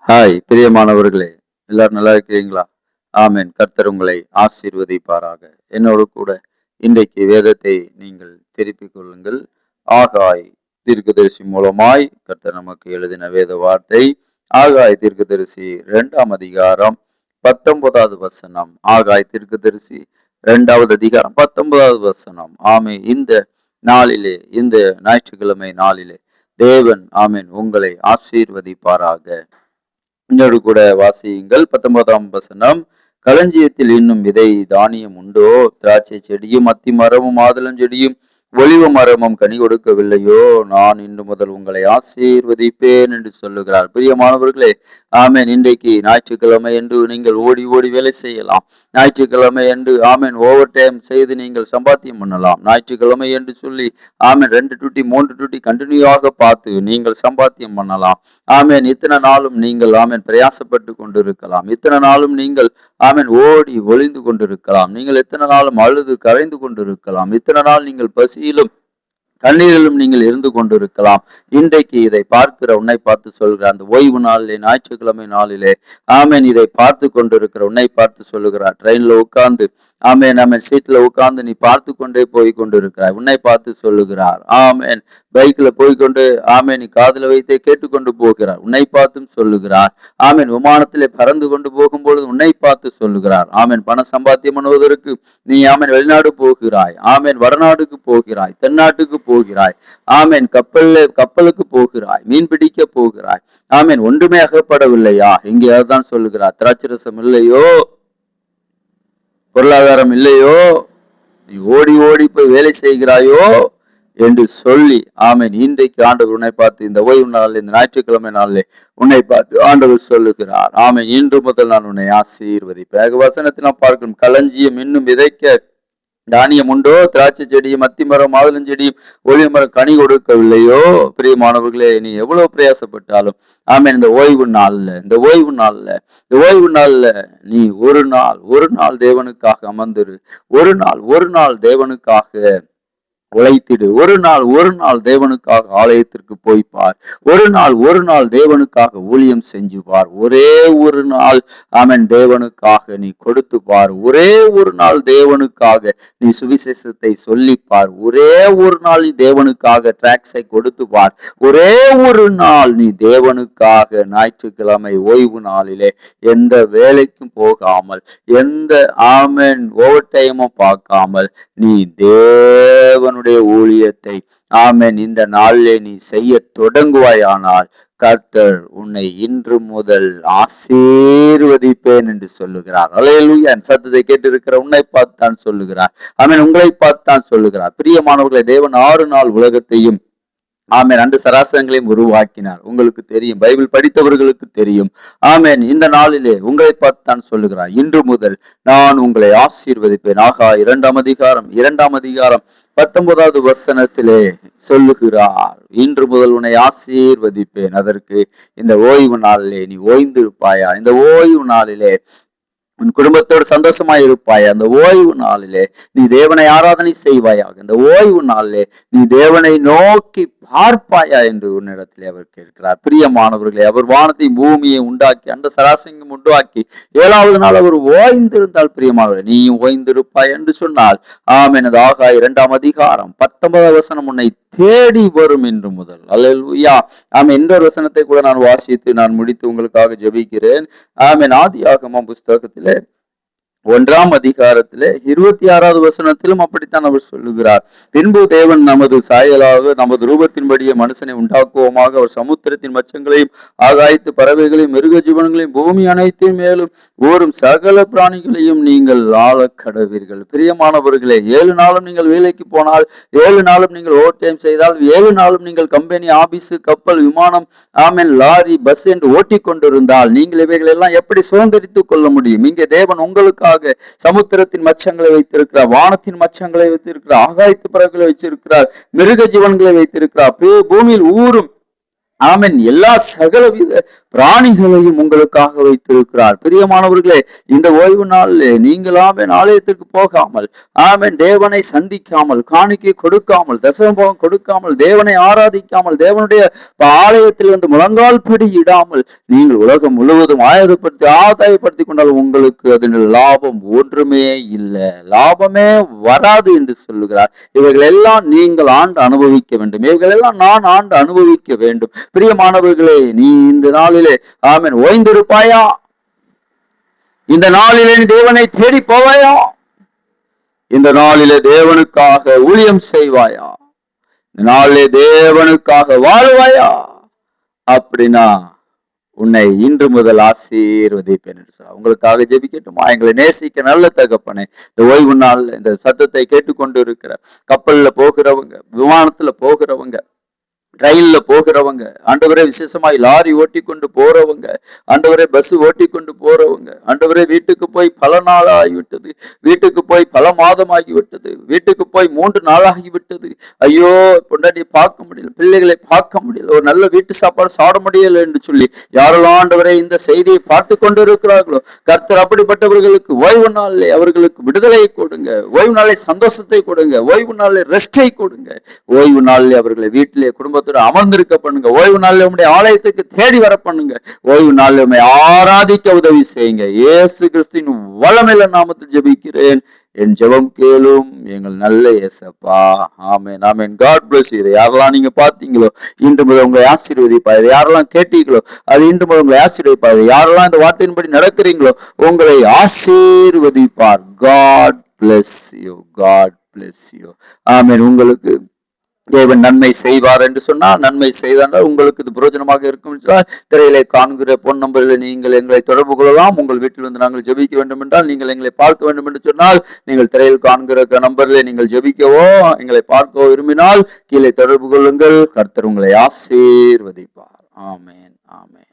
Hi பிரியமானவர்களே, எல்லாரும் நல்லா இருக்கிறீங்களா? ஆமென். கர்த்தர் உங்களை ஆசீர்வதிப்பாராக. என்னோடு கூட இன்றைக்கு வேதத்தை நீங்கள் திருப்பிக் கொள்ளுங்கள். ஆகாய் தீர்க்கதரிசி மூலமாய் கர்த்தர் நமக்கு எழுதின வேத வார்த்தை ஆகாய் தீர்க்கதரிசி 2ஆம் அதிகாரம் 19வது வசனம். ஆகாய் தீர்க்கதரிசி 2வது அதிகாரம் 19வது வசனம். ஆமே, இந்த நாளிலே, இந்த ஞாயிற்றுக்கிழமை நாளிலே தேவன் ஆமென் உங்களை ஆசீர்வதிப்பாராக. என்னோடு கூட வாசியுங்கள். 19ஆம் வசனம். களஞ்சியத்தில் இன்னும் விதை தானியம் உண்டோ? திராட்சை செடியும் அத்தி மரமும் மாதுளம் செடியும் ஒலிவ மரமும் கனி கொடுக்கவில்லையோ? நான் இன்று முதல் உங்களை ஆசீர்வதிப்பேன் என்று சொல்லுகிறார். பிரியமானவர்களே, ஆமேன். இன்றைக்கு ஞாயிற்றுக்கிழமை என்று நீங்கள் ஓடி ஓடி வேலை செய்யலாம். ஞாயிற்றுக்கிழமை என்று ஆமேன் ஓவர் டைம் செய்து நீங்கள் சம்பாத்தியம் பண்ணலாம். ஞாயிற்றுக்கிழமை என்று சொல்லி ஆமேன் 2 டியூட்டி 3 டியூட்டி கண்டினியூவாக பார்த்து நீங்கள் சம்பாத்தியம் பண்ணலாம். ஆமேன். இத்தனை நாளும் நீங்கள் ஆமேன் பிரயாசப்பட்டு கொண்டிருக்கலாம். இத்தனை நாளும் நீங்கள் ஆமேன் ஓடி ஒளிந்து கொண்டிருக்கலாம். நீங்கள் எத்தனை நாளும் அழுது கரைந்து கொண்டிருக்கலாம். இத்தனை நாள் நீங்கள் பசியிலும் கண்ணீரிலும் நீங்கள் இருந்து கொண்டிருக்கலாம். இன்றைக்கு இதை பார்க்கிற உன்னை பார்த்து சொல்கிறார். அந்த ஓய்வு நாளிலே, ஞாயிற்றுக்கிழமை நாளிலே ஆமேன் இதை பார்த்து கொண்டிருக்கிற உன்னை பார்த்து சொல்லுகிறார். ட்ரெயின்ல உட்கார்ந்து ஆமேன் ஆமேன் சீட்ல உட்கார்ந்து நீ பார்த்து கொண்டே போய் கொண்டிருக்கிறாய். உன்னை பார்த்து சொல்லுகிறார். ஆமேன் பைக்ல போய்கொண்டு ஆமேன் நீ காதுல வைத்தே கேட்டுக்கொண்டு போகிறார். உன்னை பார்த்தும் சொல்லுகிறார். ஆமேன் விமானத்திலே பறந்து கொண்டு போகும்பொழுது உன்னை பார்த்து சொல்லுகிறார். ஆமேன் பண சம்பாத்தியம் பண்ணுவதற்கு நீ ஆமேன் வெளிநாடு போகிறாய். ஆமேன் வடநாடுக்கு போகிறாய், தென்னாட்டுக்கு போகிறாய். ஆமேன் கப்பலுக்கு போகிறாய், மீன் பிடிக்க போகிறாய். ஆமேன் ஒன்றுமே அகப்படவில்லையா? எங்கேயாவது தான் சொல்லுகிறார். திராட்சரசம் இல்லையோ, பொருளாதாரம் இல்லையோ, நீ ஓடி ஓடி போய் வேலை செய்கிறாயோ என்று சொல்லி ஆமேன் இன்றைக்கு ஆண்டவர் உன்னை பார்த்து இந்த ஓய்வு நாள், இந்த ஞாயிற்றுக்கிழமை நாளிலே உன்னை பார்த்து ஆண்டவர் சொல்லுகிறார். ஆமேன் இன்று முதல் நான் உன்னை ஆசீர்வதிப்பேன். வசனத்தை நாம் பார்க்கணும். களஞ்சியம் இன்னும் விதைக்க தானியம் உண்டோ? திராட்சை செடியும் அத்தி மரம் மாதுளம் செடியும் ஒளிவ மரம் கனி கொடுக்கவில்லையோ? பிரியமானவர்களே, நீ எவ்வளவு பிரயாசப்பட்டாலும் ஆமேன் இந்த ஓய்வு நாள்ல நீ ஒரு நாள் தேவனுக்காக அமர்ந்திரு. ஒரு நாள் தேவனுக்காக உழைத்திடு. ஒரு நாள் தேவனுக்காக ஆலயத்திற்கு போய்ப்பார். ஒரு நாள் தேவனுக்காக ஊழியம் செஞ்சு பார். ஒரே ஒரு நாள் ஆமேன் தேவனுக்காக நீ கொடுத்து பார். ஒரே ஒரு நாள் தேவனுக்காக நீ சுவிசேஷத்தை சொல்லிப்பார். ஒரே ஒரு நாள் நீ தேவனுக்காக டிராக்ஸை கொடுத்து பார். ஒரே ஒரு நாள் நீ தேவனுக்காக ஞாயிற்றுக்கிழமை ஓய்வு நாளிலே எந்த வேலைக்கும் போகாமல், எந்த ஆமேன் ஓவர் டைமும் பார்க்காமல் நீ தேவனுடைய ஊழியத்தை ஆமேன் இந்த நாளிலே நீ செய்ய தொடங்குவாயானால் கர்த்தர் உன்னை இன்று முதல் ஆசீர்வதிப்பேன் என்று சொல்லுகிறார். அல்லேலூயா. சத்தத்தை கேட்டிருக்கிற உன்னை பார்த்தான் சொல்லுகிறார். ஆமேன் உங்களை பார்த்தான் சொல்லுகிறார். பிரியமானவர்களை, தேவன் 6 நாள் உலகத்தையும் ஆமேன் அந்த சராசரங்களையும் உருவாக்கினார். உங்களுக்கு தெரியும், பைபிள் படித்தவர்களுக்கு தெரியும். ஆமேன் இந்த நாளிலே உங்களை பார்த்தான் சொல்லுகிறார். இன்று முதல் நான் உங்களை ஆசீர்வதிப்பேன். ஆகா 2ஆம் அதிகாரம் 19வது வசனத்திலே சொல்லுகிறார். இன்று முதல் உன்னை ஆசீர்வதிப்பேன். அதற்கு இந்த ஓய்வு நாளிலே நீ ஓய்ந்திருப்பாயா? இந்த ஓய்வு நாளிலே உன் குடும்பத்தோடு சந்தோஷமாய் இருப்பாயா? அந்த ஓய்வு நாளிலே நீ தேவனை ஆராதனை செய்வாயாக. இந்த ஓய்வு நாளிலே நீ தேவனை நோக்கி பார்ப்பாயா என்று உன்னிடத்திலே அவர் கேட்கிறார். பிரியமானவர்களே, அவர் வானத்தையும் பூமியை உண்டாக்கி அந்த சராசரியும் உண்டாக்கி 7வது நாள் அவர் ஓய்ந்திருந்தால் பிரியமானவர்களே நீயும் ஓய்ந்திருப்பாய் என்று சொன்னால் ஆமென். ஆகாய் 2ஆம் அதிகாரம் 19வது வசனம் உன்னை தேடி வரும் இன்று முதல். அல்லேலூயா. ஆமென். இந்த வசனத்தை கூட நான் வாசித்து நான் முடித்து உங்களுக்காக ஜெபிக்கிறேன். ஆமென். ஆதியாகமம் புஸ்தகத்திலே 1ஆம் அதிகாரத்திலே 26வது வசனத்திலும் அப்படித்தான் அவர் சொல்லுகிறார். பின்பு தேவன் நமது சாயலாக நமது ரூபத்தின்படியே மனுஷனை உண்டாக்குவோமாக, அவர் சமுத்திரத்தின் மச்சங்களையும் ஆகாயத்து பறவைகளையும் மிருக ஜீவன்களையும் பூமி அனைத்தையும் மேலும் ஊரும் சகல பிராணிகளையும் நீங்கள் ஆள கடவீர்கள். பிரியமானவர்களே, 7 நாளும் நீங்கள் வேலைக்கு போனால், 7 நாளும் நீங்கள் ஓவர் டைம் செய்தால், 7 நாளும் நீங்கள் கம்பெனி, ஆபீஸ், கப்பல், விமானம், ஆமேன் லாரி, பஸ் என்று ஓட்டி கொண்டிருந்தால் நீங்கள் இவைகள் எல்லாம் எப்படி சுதந்திரித்துக் கொள்ள முடியும்? இங்கே தேவன் உங்களுக்காக சமுத்திரத்தின் மச்சங்களை வைத்திருக்கிறார், வானத்தின் மச்சங்களை வைத்திருக்கிறார், ஆகாயத்து பறவைகளை வச்சிருக்கிறார், மிருக ஜீவன்களை வைத்திருக்கிறார், பூமியில் ஊரும் ஆமென். எல்லா சகலவித பிராணிகளையும் உங்களுக்காக வைத்திருக்கிறார். பிரியமானவர்களே, இந்த ஓய்வு நாளில் நீங்கள் ஆமென் ஆலயத்திற்கு போகாமல், ஆமென் தேவனை சந்திக்காமல், காணிக்கை கொடுக்காமல், தசமபாகம் கொடுக்காமல், தேவனை ஆராதிக்காமல், தேவனுடைய ஆலயத்தில் வந்து முழங்கால் படி இடாமல் நீங்கள் உலகம் முழுவதும் ஆதாயப்படுத்தி கொண்டால் உங்களுக்கு அதன் லாபம் ஒன்றுமே இல்லை, லாபமே வராது என்று சொல்லுகிறார். இவைகள் எல்லாம் நீங்கள் ஆண்டு அனுபவிக்க வேண்டும், இவைகள் எல்லாம் நான் ஆண்டு அனுபவிக்க வேண்டும். பிரியமானவர்களே, நீ இந்த நாளிலே ஆமென் ஓய்ந்திருப்பாயா? இந்த நாளிலே நீ தேவனை தேடி போவாயா? இந்த நாளிலே தேவனுக்காக ஊழியம் செய்வாயா? இந்த நாளிலே தேவனுக்காக வாழ்வாயா? அப்படின்னா உன்னை இன்று முதல் ஆசீர்வதிப்பேன் என்று சொல்ல உங்களுக்காக ஜெபிக்கட்டுமா? எங்களை நேசிக்க நல்ல தகப்பனே, இந்த ஓய்வு நாள்ல இந்த சத்தத்தை கேட்டுக்கொண்டு இருக்கிற கப்பல்ல போகிறவங்க, விமானத்துல போகிறவங்க, ரயில்ல போகிறவங்க, ஆண்டவரே விசேஷமாய் லாரி ஓட்டி கொண்டு போறவங்க, ஆண்டவரே பஸ் ஓட்டி கொண்டு போறவங்க, ஆண்டவரே வீட்டுக்கு போய் பல நாள் ஆகிவிட்டது, வீட்டுக்கு போய் பல மாதம் ஆகிவிட்டது, வீட்டுக்கு போய் 3 நாள் ஆகிவிட்டது, ஐயோ பொண்டாட்டியை பார்க்க முடியல, பிள்ளைகளை பார்க்க முடியல, ஒரு நல்ல வீட்டு சாப்பாடு சாப்பிட முடியல என்று சொல்லி யாரெல்லாம் ஆண்டவரே இந்த செய்தியை பார்த்து கொண்டு இருக்கிறார்களோ, கர்த்தர் அப்படிப்பட்டவர்களுக்கு ஓய்வு நாளிலே அவர்களுக்கு விடுதலையை கொடுங்க, ஓய்வு நாளை சந்தோஷத்தை கொடுங்க, ஓய்வு நாளை ரெஸ்டை கொடுங்க, ஓய்வு நாளிலே அவர்களை வீட்டிலே குடும்பத்தோடு அமர்ந்திருக்க பண்ணுங்க, ஓய்வு நாளில் உங்களுடைய ஆலயத்துக்கு தேடி வர பண்ணுங்க, ஓய்வு நாளில் உண்மை ஆராதிக்க உதவி செய்யுங்க. இயேசு கிறிஸ்துவின் வல்லமையுள்ள நாமத்தில் ஜெபிக்கிறேன், என் ஜெபம் கேளும் எங்கள் நல்ல இயேசப்பா. ஆமென் ஆமென். God bless you. யாரெல்லாம் நீங்க பார்த்தீங்களோ இன்று முதல் உங்களை ஆசீர்வதிப்பார், யாரெல்லாம் கேட்டீங்களோ அது இன்று முதல் உங்களை ஆசீர்வதிப்பார், யாரெல்லாம் இந்த வார்த்தையின்படி நடக்கிறீங்களோ உங்களை ஆசீர்வதிப்பார். God bless you. God bless you. ஆமென். உங்களுக்கு தேவன் நன்மை செய்வார் என்று சொன்னால், நன்மை செய்தால் உங்களுக்கு இது பிரயோஜனமாக இருக்கும் என்றால் திரையிலே காண்கிற பொன் நம்பரில் நீங்கள் எங்களை தொடர்பு கொள்ளலாம். உங்கள் வீட்டில் வந்து நாங்கள் ஜெபிக்க வேண்டும் என்றால், நீங்கள் எங்களை பார்க்க வேண்டும் என்று சொன்னால், நீங்கள் திரையில் காண்கிற நம்பரிலே நீங்கள் ஜெபிக்கவோ எங்களை பார்க்கவோ விரும்பினால் கீழே தொடர்பு கொள்ளுங்கள். கர்த்தர் உங்களை ஆசீர்வதிப்பார். ஆமென் ஆமென்.